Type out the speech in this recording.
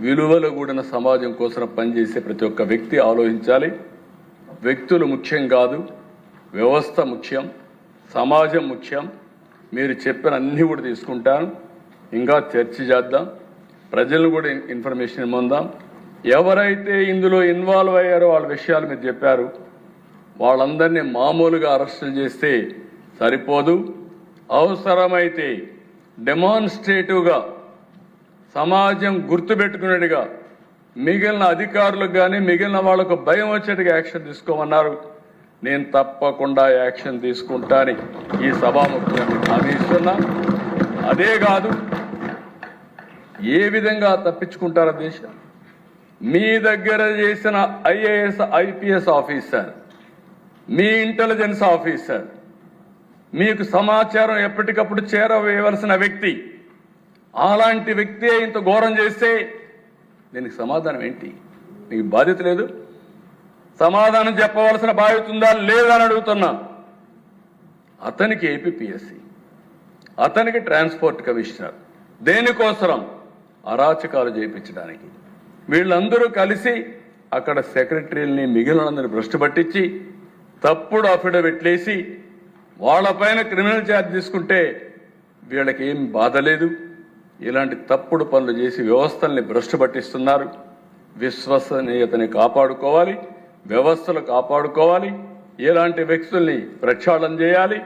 విలువలు కూడిన సమాజం కోసం పనిచేసే ప్రతి ఒక్క వ్యక్తి ఆలోచించాలి. వ్యక్తులు ముఖ్యం కాదు, వ్యవస్థ ముఖ్యం, సమాజం ముఖ్యం. మీరు చెప్పిన అన్నీ కూడా తీసుకుంటాను, ఇంకా చర్చ చేద్దాం, ప్రజలను కూడా ఇన్ఫర్మేషన్ ఇమ్మందాం. ఎవరైతే ఇందులో ఇన్వాల్వ్ అయ్యారో వాళ్ళ విషయాలు మీరు చెప్పారు, వాళ్ళందరినీ మామూలుగా అరెస్టులు చేస్తే సరిపోదు. అవసరమైతే డెమాన్స్ట్రేటివ్గా సమాజం గుర్తుపెట్టుకునేట్టుగా మిగిలిన అధికారులకు కానీ మిగిలిన వాళ్ళకు భయం వచ్చేట్టుగా యాక్షన్ తీసుకోమన్నారు. నేను తప్పకుండా యాక్షన్ తీసుకుంటానని ఈ సభాముఖంగా మీకు హామీ ఇస్తున్నా. అదే కాదు, ఏ విధంగా తప్పించుకుంటారో దేశం. మీ దగ్గర చేసిన ఐఏఎస్ ఐపీఎస్ ఆఫీసర్, మీ ఇంటెలిజెన్స్ ఆఫీసర్, మీకు సమాచారం ఎప్పటికప్పుడు చేరవేయవలసిన వ్యక్తి, అలాంటి వ్యక్తి ఇంత ఘోరం చేస్తే దీనికి సమాధానం ఏంటి? మీకు బాధ్యత లేదు? సమాధానం చెప్పవలసిన బాధ్యత ఉందా లేదా అని అడుగుతున్నా. అతనికి ఏపీపీఎస్సీ, అతనికి ట్రాన్స్పోర్ట్ కమిషనర్, దేనికోసం? అరాచకాలు చేయించడానికి. వీళ్ళందరూ కలిసి అక్కడ సెక్రటరీలని మిగిలినందరినీ భ్రష్టు పట్టించి తప్పుడు అఫిడవిట్లేసి వాళ్ళపైన క్రిమినల్ ఛార్జ్ తీసుకుంటే వీళ్ళకి ఏం బాధ లేదు. ఇలాంటి తప్పుడు పనులు చేసి వ్యవస్థల్ని భ్రష్టు పట్టిస్తున్నారు. విశ్వసనీయతని కాపాడుకోవాలి, వ్యవస్థలు కాపాడుకోవాలి. ఇలాంటి వ్యక్తుల్ని ప్రక్షాళన చేయాలి.